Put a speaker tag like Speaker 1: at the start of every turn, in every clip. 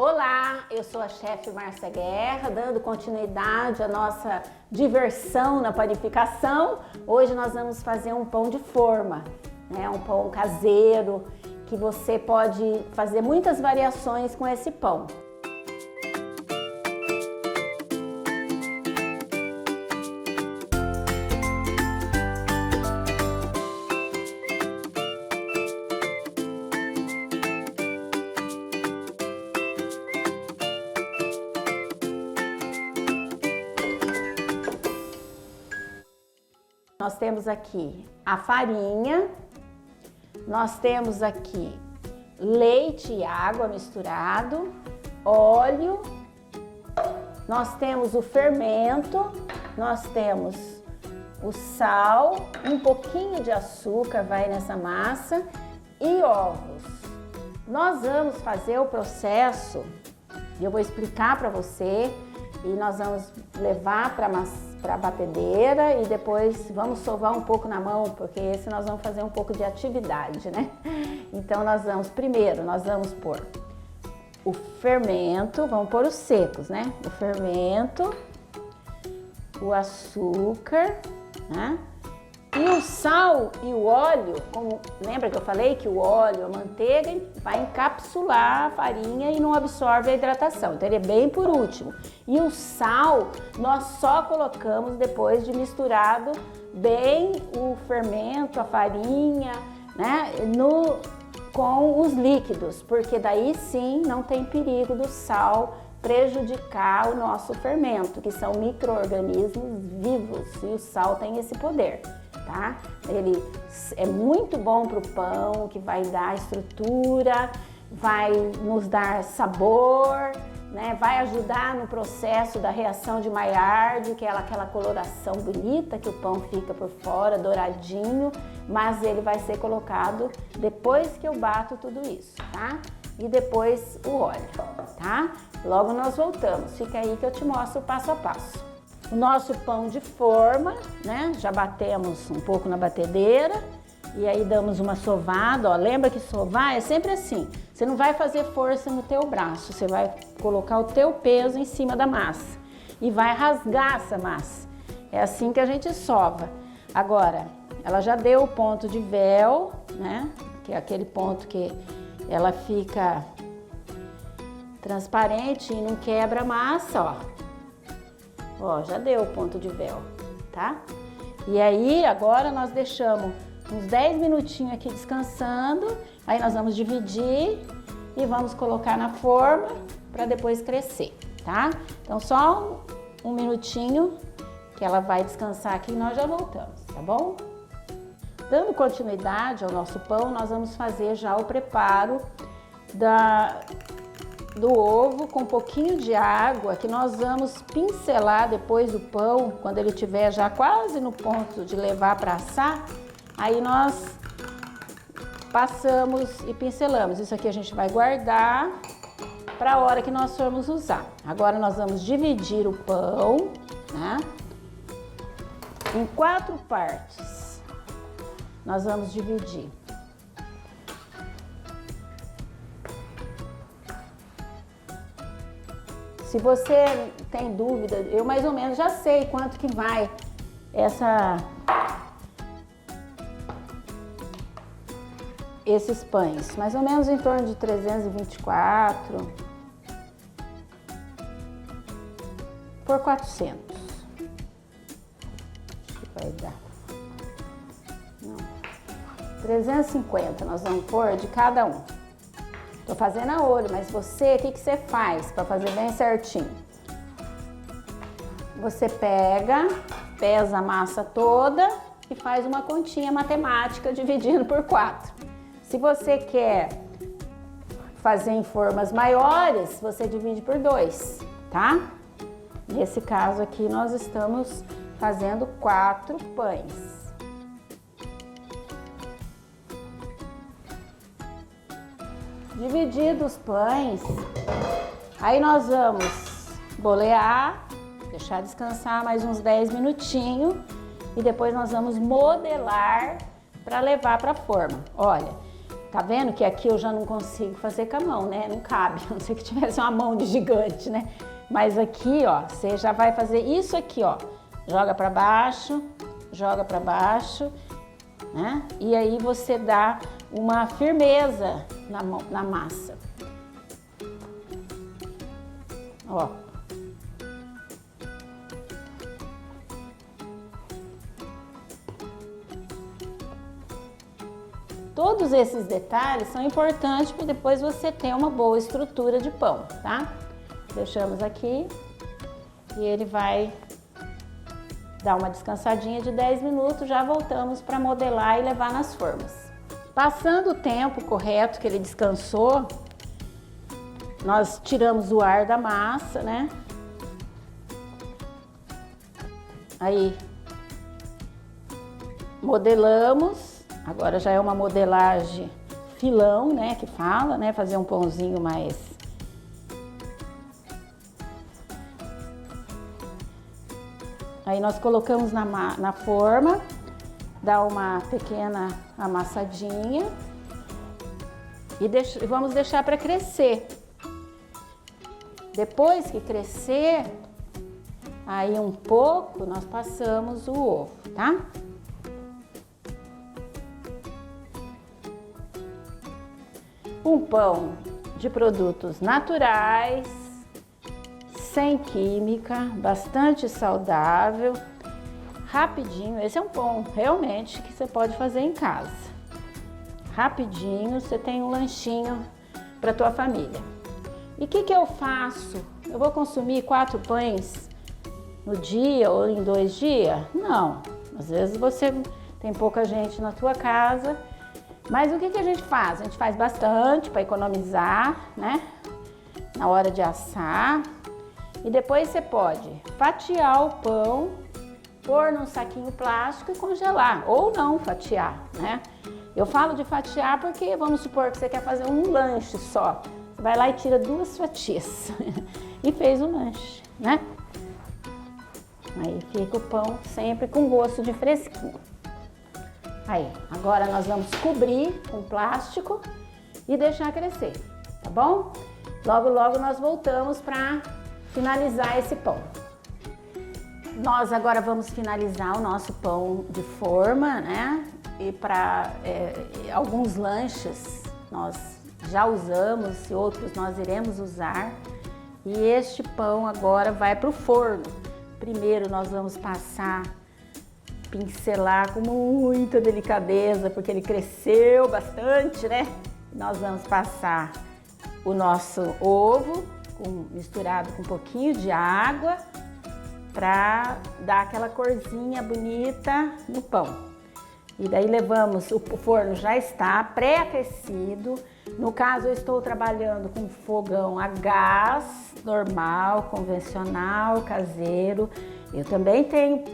Speaker 1: Olá, eu sou a chefe Márcia Guerra, dando continuidade à nossa diversão na panificação. Hoje nós vamos fazer um pão de forma, né? Um pão caseiro, que você pode fazer muitas variações com esse pão. Nós temos aqui a farinha, nós temos aqui leite e água misturado, óleo, nós temos o fermento, nós temos o sal, um pouquinho de açúcar vai nessa massa e ovos. Nós vamos fazer o processo, eu vou explicar para você, e nós vamos levar para a batedeira e depois vamos sovar um pouco na mão, porque esse nós vamos fazer um pouco de atividade, né? Então primeiro nós vamos pôr o fermento, vamos pôr os secos, né? O fermento, o açúcar, né? E o sal e o óleo, lembra que eu falei que o óleo, a manteiga, vai encapsular a farinha e não absorve a hidratação. Então ele é bem por último. E o sal nós só colocamos depois de misturado bem o fermento, a farinha, né, com os líquidos, porque daí sim não tem perigo do sal prejudicar o nosso fermento, que são micro-organismos vivos, e o sal tem esse poder. Tá? Ele é muito bom para o pão, que vai dar estrutura, vai nos dar sabor, né? Vai ajudar no processo da reação de Maillard, que é aquela coloração bonita que o pão fica por fora, douradinho, mas ele vai ser colocado depois que eu bato tudo isso, tá? E depois o óleo, tá? Logo nós voltamos, fica aí que eu te mostro o passo a passo. O nosso pão de forma, né? Já batemos um pouco na batedeira e aí damos uma sovada, ó. Lembra que sovar é sempre assim. Você não vai fazer força no teu braço, você vai colocar o teu peso em cima da massa e vai rasgar essa massa. É assim que a gente sova. Agora, ela já deu o ponto de véu, né? Que é aquele ponto que ela fica transparente e não quebra a massa, ó. Ó, já deu o ponto de véu, tá? E aí, agora nós deixamos uns 10 minutinhos aqui descansando, aí nós vamos dividir e vamos colocar na forma para depois crescer, tá? Então, só um minutinho que ela vai descansar aqui e nós já voltamos, tá bom? Dando continuidade ao nosso pão, nós vamos fazer já o preparo do ovo com um pouquinho de água, que nós vamos pincelar depois do pão, quando ele estiver já quase no ponto de levar para assar, aí nós passamos e pincelamos. Isso aqui a gente vai guardar para a hora que nós formos usar. Agora nós vamos dividir o pão, né, em 4 partes. Nós vamos dividir. Se você tem dúvida, eu mais ou menos já sei quanto que vai esses pães. Mais ou menos em torno de 324 por 400. Acho que vai dar. Não. 350 nós vamos pôr de cada um. Tô fazendo a olho, mas você, o que você faz para fazer bem certinho? Você pesa a massa toda e faz uma continha matemática dividindo por 4. Se você quer fazer em formas maiores, você divide por 2, tá? Nesse caso aqui, nós estamos fazendo 4 pães. Divididos os pães, aí nós vamos bolear, deixar descansar mais uns 10 minutinhos e depois nós vamos modelar para levar para a forma. Olha, Tá vendo que aqui eu já não consigo fazer com a mão, né? Não cabe, a não ser que tivesse uma mão de gigante, né? Mas aqui, ó, você já vai fazer isso aqui, ó. Joga pra baixo, né? E aí você dá uma firmeza na massa. Ó. Todos esses detalhes são importantes para depois você ter uma boa estrutura de pão, tá? Deixamos aqui e ele vai dar uma descansadinha de 10 minutos, já voltamos para modelar e levar nas formas. Passando o tempo correto que ele descansou, nós tiramos o ar da massa, né? Aí, modelamos. Agora já é uma modelagem filão, né, que fala, né, fazer um pãozinho mais... Aí nós colocamos na forma, dá uma pequena amassadinha e vamos deixar para crescer. Depois que crescer, aí um pouco, nós passamos o ovo, tá? Um pão de produtos naturais, sem química, bastante saudável, rapidinho. Esse é um pão realmente que você pode fazer em casa. Rapidinho, você tem um lanchinho para tua família. E o que eu faço? Eu vou consumir 4 pães no dia ou em 2 dias? Não. Às vezes você tem pouca gente na tua casa. Mas o que a gente faz? A gente faz bastante para economizar, né? Na hora de assar. E depois você pode fatiar o pão, pôr num saquinho plástico e congelar. Ou não fatiar, né? Eu falo de fatiar porque vamos supor que você quer fazer um lanche só. Você vai lá e tira 2 fatias e fez um lanche, né? Aí fica o pão sempre com gosto de fresquinho. Aí, agora nós vamos cobrir com plástico e deixar crescer, tá bom? Logo, logo nós voltamos para finalizar esse pão. Nós agora vamos finalizar o nosso pão de forma, né? E para alguns lanches nós já usamos e outros nós iremos usar. E este pão agora vai para o forno. Primeiro nós vamos pincelar com muita delicadeza, porque ele cresceu bastante, né? Nós vamos passar o nosso ovo misturado com um pouquinho de água para dar aquela corzinha bonita no pão. E daí levamos, o forno já está pré-aquecido. No caso, eu estou trabalhando com fogão a gás normal, convencional, caseiro. Eu também tenho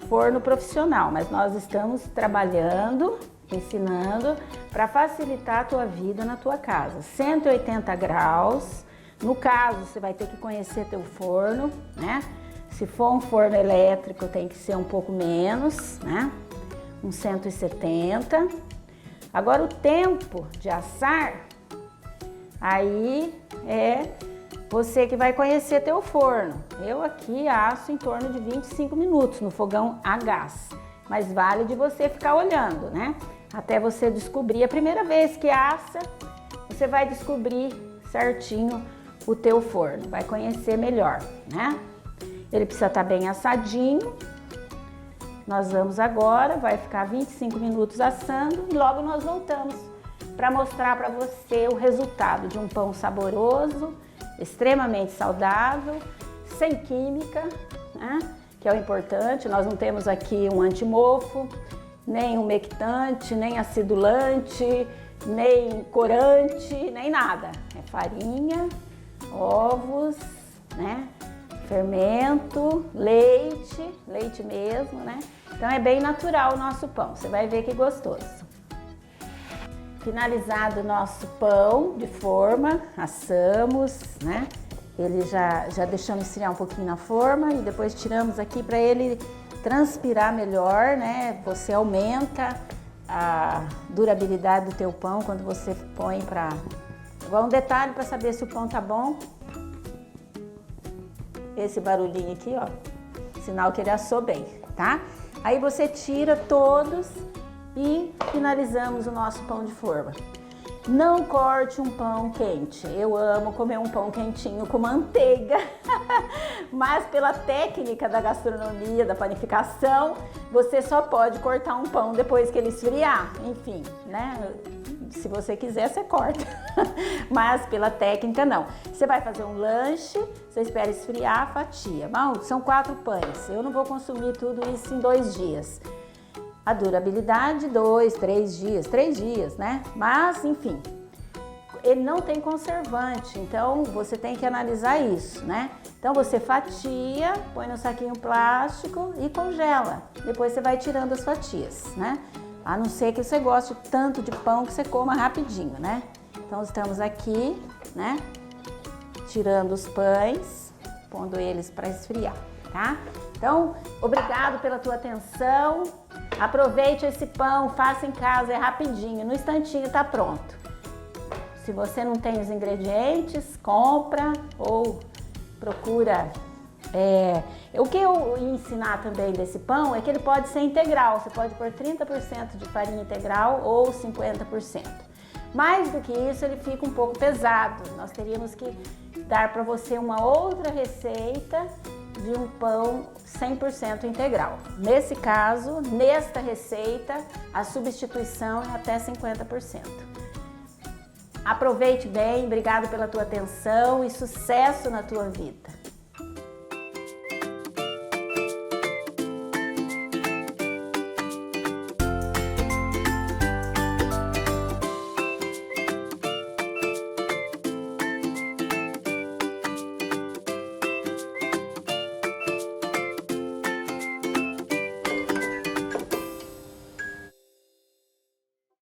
Speaker 1: forno profissional, mas nós estamos trabalhando, ensinando para facilitar a tua vida na tua casa. 180 graus. No caso, você vai ter que conhecer teu forno, né? Se for um forno elétrico, tem que ser um pouco menos, né? Uns 170. Agora, o tempo de assar, aí é você que vai conhecer teu forno. Eu aqui asso em torno de 25 minutos no fogão a gás, mas vale de você ficar olhando, né? Até você descobrir. A primeira vez que assa, você vai descobrir certinho o teu forno, vai conhecer melhor, né? Ele precisa estar bem assadinho. Nós vamos agora, vai ficar 25 minutos assando e logo nós voltamos para mostrar para você o resultado de um pão saboroso, extremamente saudável, sem química, né? Que é o importante. Nós não temos aqui um antimofo, nem umectante, nem acidulante, nem corante, nem nada. É farinha, ovos, né? Fermento, leite mesmo, né? Então é bem natural o nosso pão, você vai ver que gostoso. Finalizado o nosso pão de forma, assamos, né? Ele já deixamos esfriar um pouquinho na forma e depois tiramos aqui para ele transpirar melhor, né? Você aumenta a durabilidade do teu pão quando você põe para... Agora um detalhe para saber se o pão tá bom. Esse barulhinho aqui, ó, sinal que ele assou bem, tá? Aí você tira todos e finalizamos o nosso pão de forma. Não corte um pão quente. Eu amo comer um pão quentinho com manteiga, mas pela técnica da gastronomia, da panificação, você só pode cortar um pão depois que ele esfriar. Enfim, né? Se você quiser, você corta, mas pela técnica não. Você vai fazer um lanche, você espera esfriar, fatia. Bom, são 4 pães. Eu não vou consumir tudo isso em 2 dias. A durabilidade, 2, 3 dias, 3 dias, né? Mas, enfim, ele não tem conservante, então você tem que analisar isso, né? Então você fatia, põe no saquinho plástico e congela. Depois você vai tirando as fatias, né? A não ser que você goste tanto de pão que você coma rapidinho, né? Então estamos aqui, né? Tirando os pães, pondo eles para esfriar, tá? Então, obrigado pela tua atenção. Aproveite esse pão, faça em casa, é rapidinho, no instantinho tá pronto. Se você não tem os ingredientes, compra ou procura. O que eu ia ensinar também desse pão é que ele pode ser integral. Você pode pôr 30% de farinha integral ou 50%. Mais do que isso, ele fica um pouco pesado. Nós teríamos que dar para você uma outra receita de um pão 100% integral. Nesse caso, nesta receita, a substituição é até 50%. Aproveite bem, obrigado pela tua atenção e sucesso na tua vida.